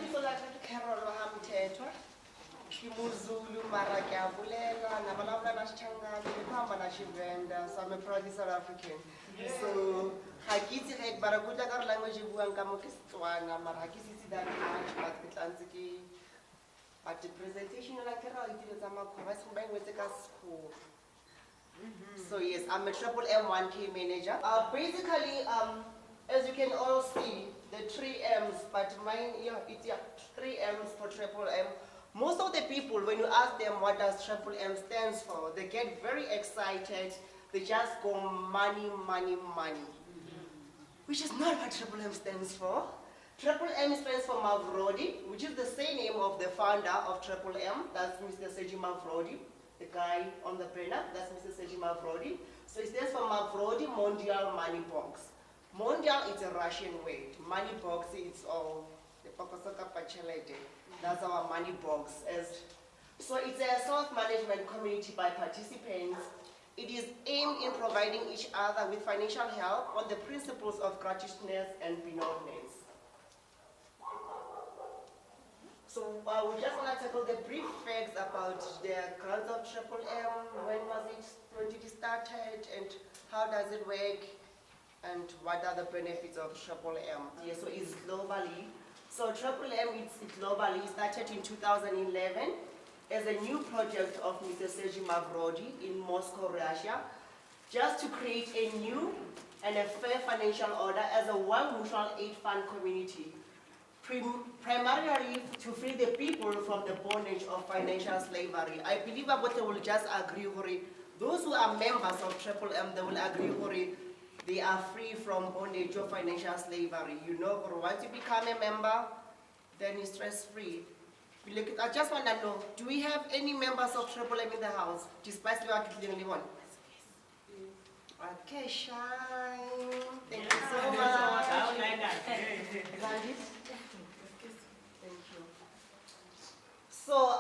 lebitso la ka ke Carol Hamthethwa. Ke Muzulu mara ke a bolela na vulavula na Xichangani ke famba na Xivenda, so I'm a proud South African. So ga ke itse ge bara go tla ka re language e buang ka mo ke Setswana mara ga ke se itse that much but ke tla ntse ke but the presentation la ke ra itse tsa makgwa ba se ba ngwetse ka sekgowa. So yes, I'm a Triple M1K manager. Basically, as you can all see, the 3 M's, but mine, it's 3 M's for Triple M. Most of the people, when you ask them what does Triple M stands for, they get very excited. They just go money, money, money. Which is not what Triple M stands for. Triple M stands for Mavrodi, which is the same name of the founder of Triple M. That's Mr. Seji Mavrodi. The guy on the banner, that's Mr. Seji Mavrodi. So it stands for Mavrodi Mondial Money Box. Mondial is a Russian word. Money box, it's all the Pakosoka Pachelete. That's our money box. So it's a self-management community by participants. It is aimed in providing each other with financial help on the principles of gratuitousness and benevolence. So we just want to tackle the brief facts about the grants of Triple M, when it started, and how does it work, and what are the benefits of Triple M. Yeah, so it's globally. So Triple M, it's globally started in 2011 as a new project of Mr. Sergei Mavrodi in Moscow, Russia, just to create a new and a fair financial order as a one mutual aid fund community. Primarily to free the people from the bondage of financial slavery. I believe about they will just agree, those who are members of Triple M, they will agree, they are free from bondage of financial slavery. You know, once you become a member, then it's stress-free. I just want to know, do we have any members of Triple M in the house? Despite the only one. Okay, Shine. Thank you so much. So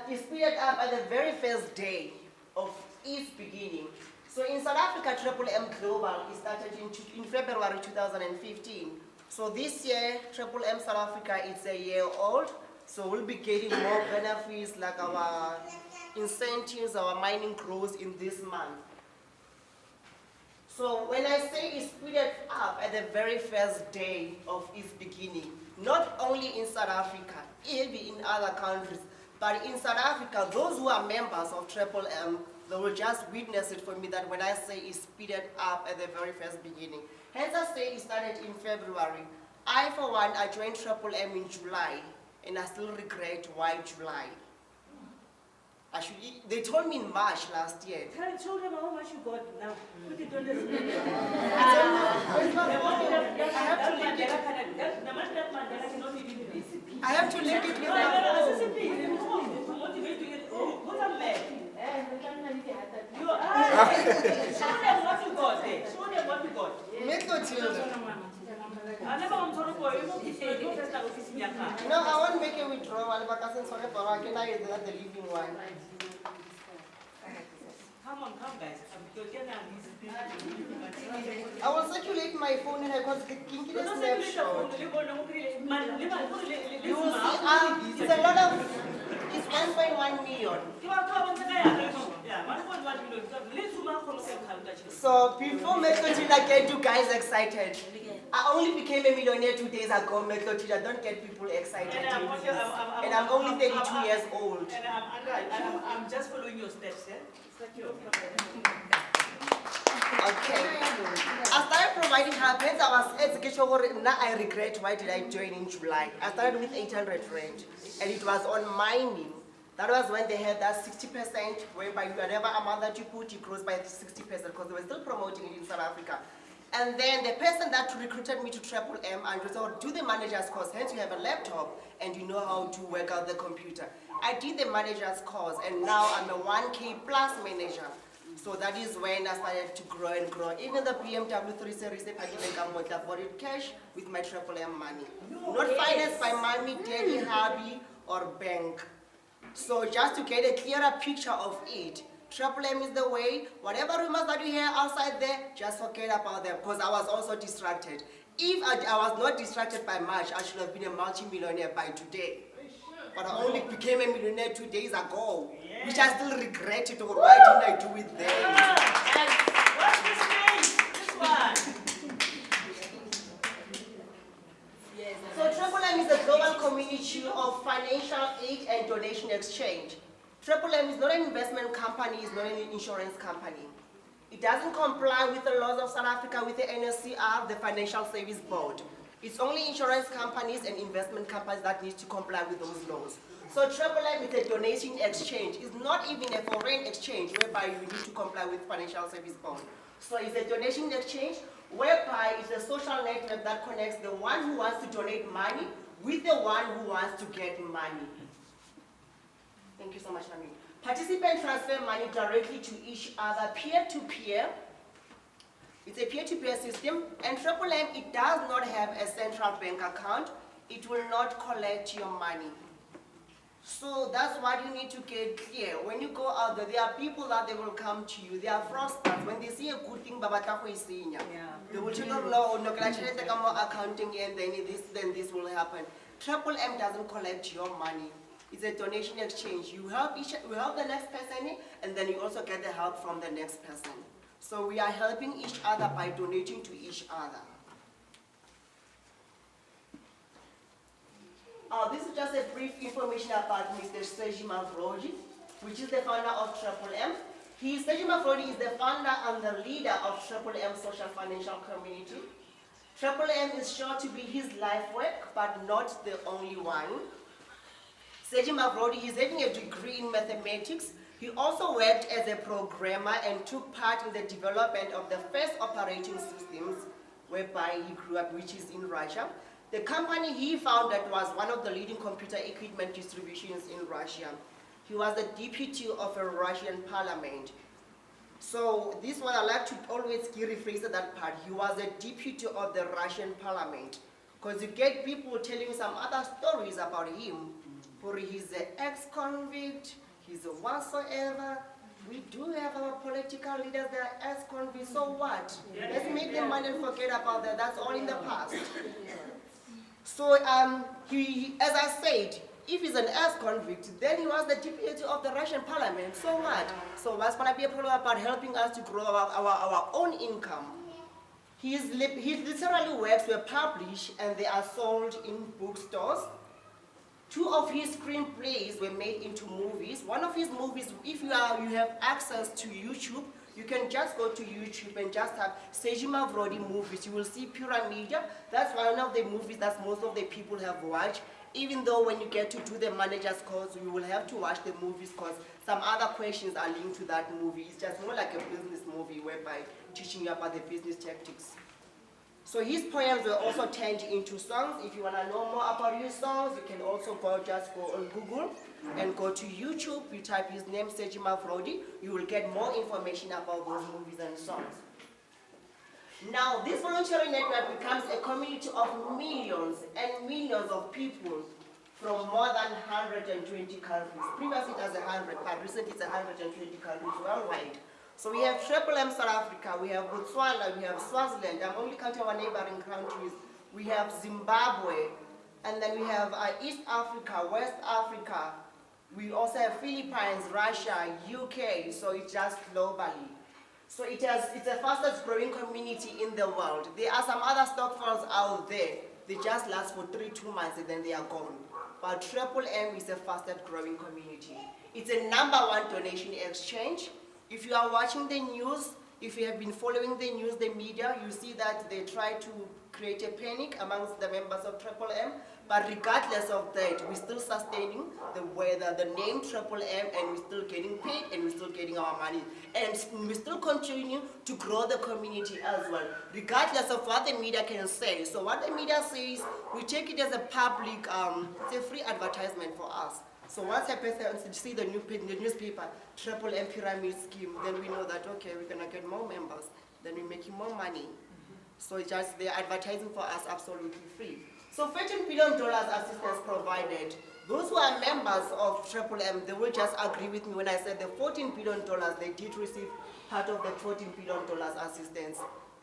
it speeded up at the very first day of its beginning. So in South Africa, Triple M Global is started in February 2015. So this year, Triple M South Africa is a year old. So we'll be getting more benefits like our incentives, our mining grows in this month. So when I say it speeded up at the very first day of its beginning, not only in South Africa, even in other countries, but in South Africa, those who are members of Triple M, they will just witness it for me that when I say it speeded up at the very first beginning. Hence I say it started in February. I, for one, I joined Triple M in July, and I still regret why July. Actually, they told me in March last year. Can I tell them how much you got now? Put it on the screen. I have to link it with my phone. Show them what you got there. Show them what you got. Make no children. No, I won't make a withdrawal, but I can I use the living one. Come on, come guys. I will circulate my phone and I can give it a snapshot. You will see, it's a lot of, it's 1.1 million. So before Methodila get you guys excited, I only became a millionaire 2 days ago, Methodila. Don't get people excited. And I'm only 32 years old. And I'm just following your steps, yeah? Okay. I started providing help. I regret why did I join in July. I started with 800 rand, and it was on mining. That was when they had that 60%, whereby whatever amount that you put, it grows by 60%, because they were still promoting it in South Africa. And then the person that recruited me to Triple M, and said, oh, do the manager's course, hence you have a laptop and you know how to work out the computer. I did the manager's course, and now I'm a 1K plus manager. So that is when I started to grow and grow. Even the BMW 3 Series, I bought it cash with my Triple M money. Not financed by mommy, daddy, hubby, or bank. So just to get a clearer picture of it, Triple M is the way. Whatever rumors that you hear outside there, just forget about them, because I was also distracted. If I was not distracted by much, I should have been a multi-millionaire by today. But I only became a millionaire 2 days ago, which I still regret it. Or why didn't I do it then? And what's this name? This one. So Triple M is a global community of financial aid and donation exchange. Triple M is not an investment company, it's not an insurance company. It doesn't comply with the laws of South Africa with the NSCR, the Financial Service Board. It's only insurance companies and investment companies that need to comply with those laws. So Triple M is a donation exchange. It's not even a foreign exchange whereby you need to comply with Financial Service Board. So it's a donation exchange whereby it's a social network that connects the one who wants to donate money with the one who wants to get money. Thank you so much, Nami. Participants transfer money directly to each other, peer-to-peer. It's a peer-to-peer system, and Triple M, it does not have a central bank account. It will not collect your money. So that's what you need to get clear. When you go out there are people that they will come to you. They are fraudsters. When they see a good thing, they will tell you, no, accounting, and then this will happen. Triple M doesn't collect your money. It's a donation exchange. You help the next person, and then you also get the help from the next person. So we are helping each other by donating to each other. This is just a brief information about Mr. Sergi Mavroji, which is the founder of Triple M. Sergi Mavroji is the founder and the leader of Triple M Social Financial Community. Triple M is sure to be his life work, but not the only one. Sergi Mavroji is having a degree in mathematics. He also worked as a programmer and took part in the development of the first operating systems whereby he grew up, which is in Russia. The company he founded was one of the leading computer equipment distributions in Russia. He was the deputy of a Russian parliament. So this one I like to always rephrase that part. He was a deputy of the Russian parliament. Because you get people telling some other stories about him. For he's an ex-convict, he's a whatsoever. We do have our political leaders that are ex-convicts, so what? Let's make them money and forget about that. That's all in the past. So as I said, if he's an ex-convict, then he was the deputy of the Russian parliament, so what? So what's going to be a problem about helping us to grow our own income? His literally works were published and they are sold in bookstores. 2 of his screenplays were made into movies. One of his movies, if you have access to YouTube, you can just go to YouTube and just have Sergi Mavroji movies. You will see Pyramida. That's one of the movies that most of the people have watched. Even though when you get to do the manager's course, you will have to watch the movies because some other questions are linked to that movie. It's just more like a business movie whereby teaching you about the business tactics. So his poems were also turned into songs. If you want to know more about his songs, you can also just go on Google and go to YouTube. You type his name, Sergi Mavroji. You will get more information about those movies and songs. Now, this voluntary network becomes a community of millions and millions of people from more than 120 countries. Previously it was 100, but recently it's 120 countries worldwide. So we have Triple M South Africa, we have Botswana, we have Swaziland. I'm only counting our neighboring countries. We have Zimbabwe, and then we have East Africa, West Africa. We also have Philippines, Russia, UK, so it's just globally. So it's the fastest growing community in the world. There are some other stock funds out there. They just last for 2 months and then they are gone. But Triple M is the fastest growing community. It's a #1 donation exchange. If you are watching the news, if you have been following the news, the media, you see that they try to create a panic amongst the members of Triple M. But regardless of that, we're still sustaining the name Triple M, and we're still getting paid, and we're still getting our money. And we still continue to grow the community as well, regardless of what the media can say. So what the media says, we take it as a public, it's a free advertisement for us. So once a person see the newspaper, Triple M Pyramid Scheme, then we know that, okay, we're going to get more members, then we're making more money. So it's just they're advertising for us absolutely free. So $14 billion assistance provided. Those who are members of Triple M, they will just agree with me when I said the $14 billion, they did receive part of the $14 billion assistance.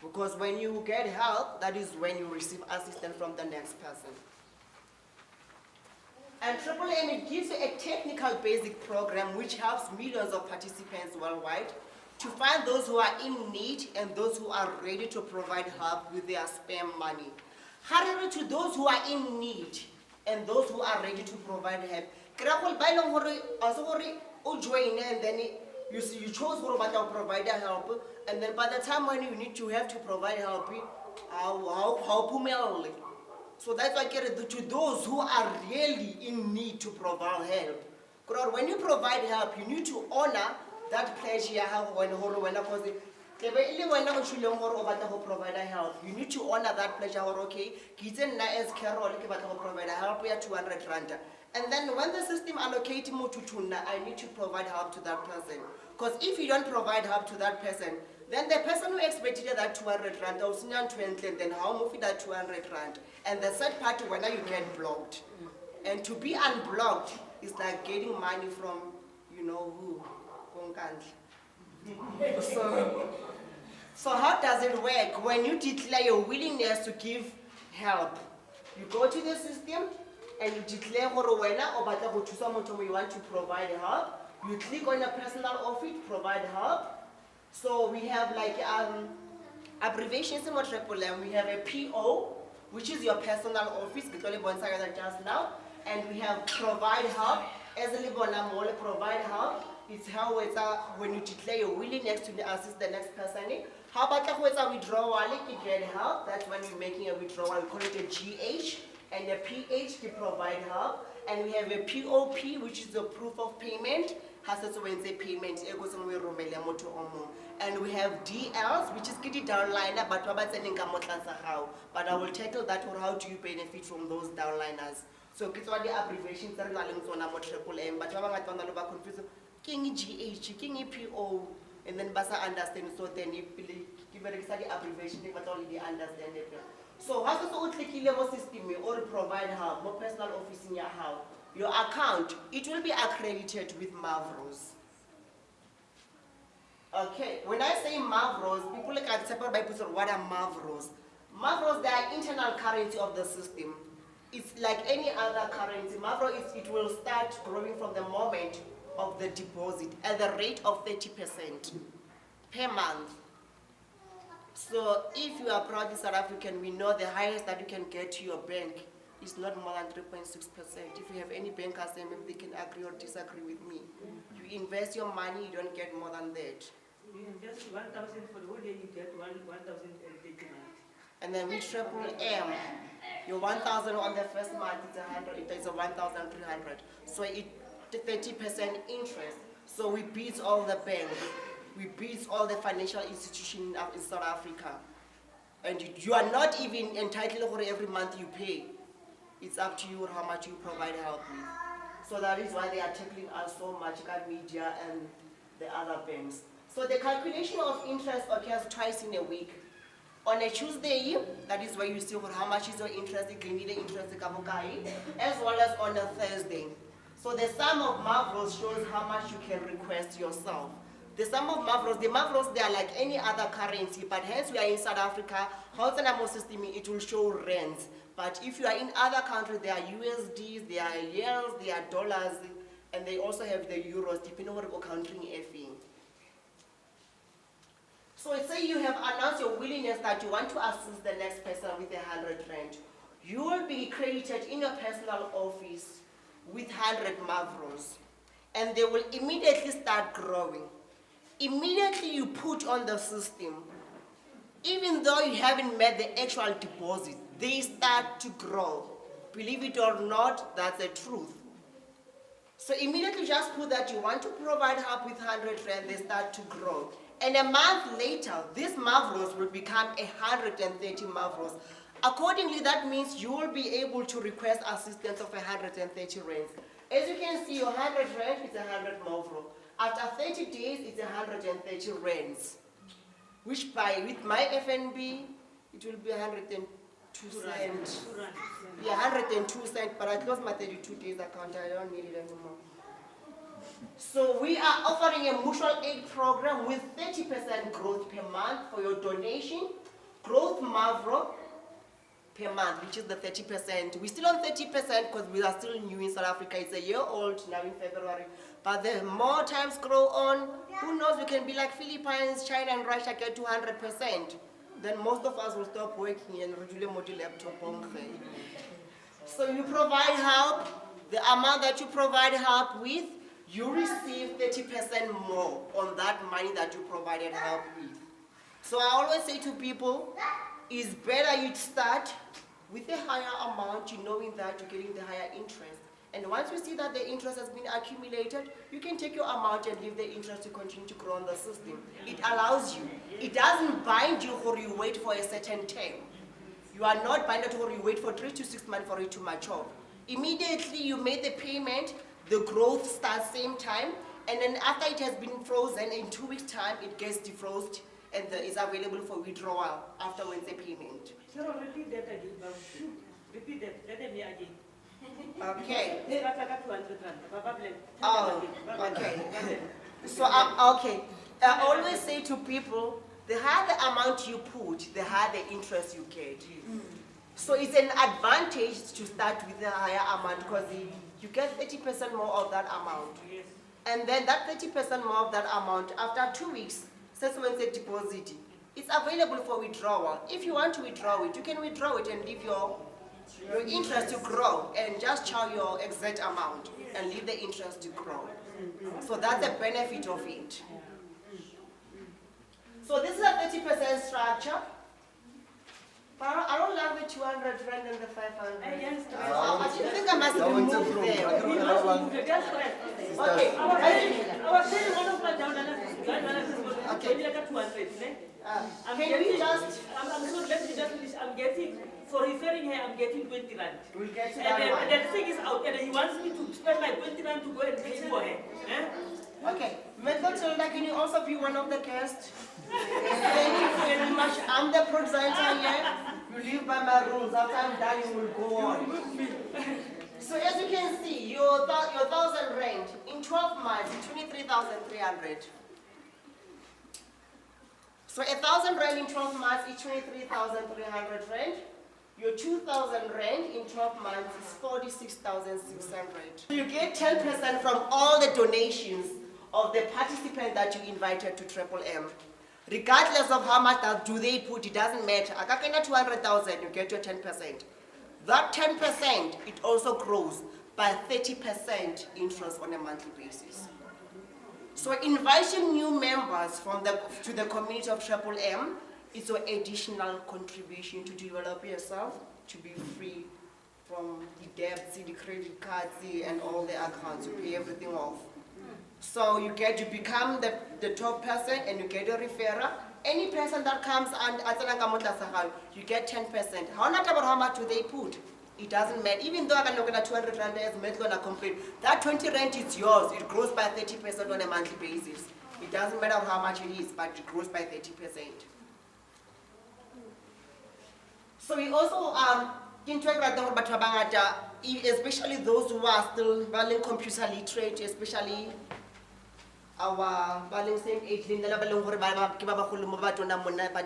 Because when you get help, that is when you receive assistance from the next person. And AAM, it gives you a technical basic program which helps millions of participants worldwide to find those who are in need and those who are ready to provide help with their spare money. However, to those who are in need and those who are ready to provide help, join and then you chose to provide help, and then by the time when you need to have to provide help, how so that's why to those who are really in need to provide help. Because when you provide help, you need to honor that pledge you have when provide help. You need to honor that pledge. Okay, as Carol provide help 200 rand. And then when the system allocates more to tuna, I need to provide help to that person. Because if you don't provide help to that person, then the person who expected that 200 rand, then how much that 200 rand? And the third party, when you get blocked. And to be unblocked is like getting money from, you know who? So how does it work? When you declare your willingness to give help, you go to the system and you declare you want to provide help. You click on a personal office, provide help. So we have like abbreviations in AAM. We have a PO, which is your personal office, just now, and we have provide help. As a provide help, it's how it's when you declare your willingness to assist the next person. How about a withdrawal? You get help. That's when you're making a withdrawal. We call it a GH, and a PH to provide help. And we have a POP, which is the proof of payment. Payment. And we have DLs, which is kitty downliner, but I will tackle that or how do you benefit from those downliners. So it's what the abbreviations are not AAM, but I'm confused. King GH, King PO, and then Basa understand. So then you give the abbreviation, but only understand it. So how to click level system or provide help, more personal office in your house. Your account, it will be accredited with Mavros. Okay, when I say Mavros, people can separate by what are Mavros. Mavros, they are internal currency of the system. It's like any other currency. Mavro it will start growing from the moment of the deposit at the rate of 30% per month. So if you are proud South African, we know the highest that you can get to your bank is not more than 3.6%. If you have any bankers, then maybe they can agree or disagree with me. You invest your money, you don't get more than that. You invest 1,000 for the whole day, you get 1,080. And then with AAM, your 1,000 on the first month is 100. It is a 1,300. So it 30% interest. So we beat all the banks. We beat all the financial institutions in South Africa. And you are not even entitled for every month you pay. It's up to you how much you provide help with. So that is why they are tackling us so much, media and the other banks. So the calculation of interest occurs twice in a week. On a Tuesday, that is where you see how much is your interest, as well as on a Thursday. So the sum of Mavros shows how much you can request yourself. The sum of Mavros, the Mavros, they are like any other currency, but hence we are in South Africa, system, it will show rands. But if you are in other countries, there are USDs, there are yens, there are dollars, and they also have the euros, depending on what country you're in. So say you have announced your willingness that you want to assist the next person with 100 rand. You will be credited in your personal office with 100 Mavros, and they will immediately start growing. Immediately you put on the system, even though you haven't made the actual deposit, they start to grow. Believe it or not, that's the truth. So immediately just put that you want to provide help with 100 rand, they start to grow. And a month later, these Mavros will become 130 Mavros. Accordingly, that means you will be able to request assistance of 130 rands. As you can see, your 100 rand is 100 Mavro. After 30 days, it's 130 rands. Which with my FNB, it will be 102 cents. Yeah, 102 cents, but I closed my 32 days account, I don't need it anymore. So we are offering a mutual aid program with 30% growth per month for your donation Growth Mavro per month, which is the 30%. We're still on 30% because we are still new in South Africa. It's a year old now in February. But the more times grow on, who knows, we can be like Philippines, China, and Russia get to 100%. Then most of us will stop working and regular module laptop. So you provide help, the amount that you provide help with, you receive 30% more on that money that you provided help with. So I always say to people, it's better you start with a higher amount, you knowing that you're getting the higher interest. And once you see that the interest has been accumulated, you can take your amount and leave the interest to continue to grow on the system. It allows you. It doesn't bind you or you wait for a certain term. You are not binded or you wait for 3 to 6 months for it to mature. Immediately you made the payment, the growth starts same time, and then after it has been frozen, in 2 weeks' time, it gets defrosted and is available for withdrawal after Wednesday payment. Sir, repeat that again. Repeat that. Let me again. Okay. Oh, okay. So, okay. I always say to people, the higher the amount you put, the higher the interest you get. So it's an advantage to start with a higher amount because you get 30% more of that amount. Yes. And then that 30% more of that amount, after 2 weeks, since Wednesday deposit, it's available for withdrawal. If you want to withdraw it, you can withdraw it and leave your interest to grow and just charge your exact amount and leave the interest to grow. So that's the benefit of it. So this is a 30% structure. But I don't like the 200 rand and the 500. I think I must remove there. Okay. I was saying one of my down Can we just... I'm sorry, let me just finish. I'm getting, for referring here, I'm getting 20 rand. We'll get to And that then one. the thing is out, and he wants me to spend my 20 rand to go and pay for her. Okay. Matilda, can you also be one of the guests? Thank you very much. I'm the presenter here. You live by my rules. After I'm done, you will go on. So as you can see, your 1,000 rand in 12 months is 23,300. So 1,000 rand in 12 months is 23,300 rand. Your 2,000 rand in 12 months is 46,600. So you get 10% from all the donations of the participants that you invited to Triple M. Regardless of how much do they put, it doesn't matter. I got 200,000, you get your 10%. That 10%, it also grows by 30% interest on a monthly basis. So inviting new members to the community of Triple M is an additional contribution to develop yourself, to be free from the debts, the credit cards, and all the accounts. You pay everything off. So you get to become the top person and you get a referrer. Any person that comes and you get 10%. How not about how much do they put? It doesn't matter. Even though I can look at 200 rand as Metro and complain, that 20 rand is yours. It grows by 30% on a monthly basis. It doesn't matter how much it is, but it grows by 30%. So we also integrate especially those who are still learning computer literate, especially our same age, but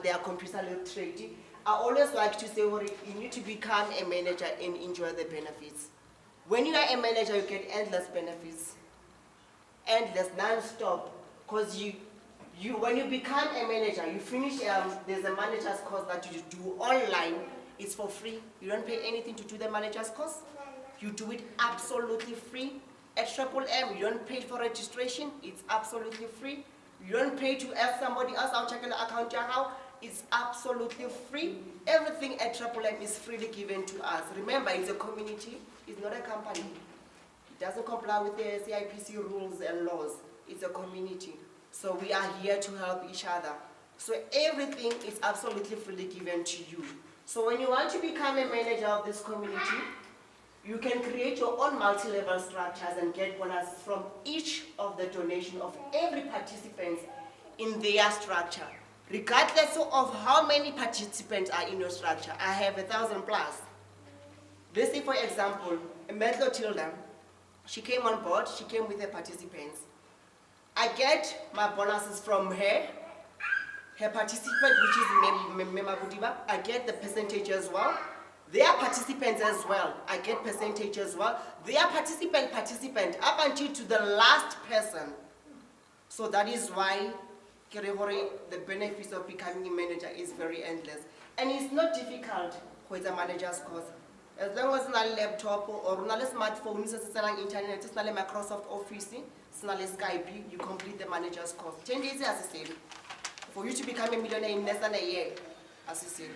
they are computer literate. I always like to say, you need to become a manager and enjoy the benefits. When you are a manager, you get endless benefits, endless, non-stop. Because when you become a manager, you finish. There's a manager's course that you do online. It's for free. You don't pay anything to do the manager's course. You do it absolutely free. At Triple M, you don't pay for registration. It's absolutely free. You don't pay to ask somebody else, I'll check the account how. It's absolutely free. Everything at Triple M is freely given to us. Remember, it's a community. It's not a company. It doesn't comply with the CIPC rules and laws. It's a community. So we are here to help each other. So everything is absolutely freely given to you. So when you want to become a manager of this community, you can create your own multi-level structures and get bonuses from each of the donation of every participant in their structure. Regardless of how many participants are in your structure, I have 1,000 plus. Let's say, for example, Matilda, she came on board, she came with her participants. I get my bonuses from her her participant, which is Memabudiba, I get the percentage as well. Their participants as well, I get percentage as well. Their participant, up until to the last person. So that is why the benefits of becoming a manager is very endless. And it's not difficult with a manager's course. As long as you have a laptop or a smartphone, internet, Microsoft Office, Skype, you complete the manager's course. 10 days as I said. For you to become a millionaire in less than a year, as I said.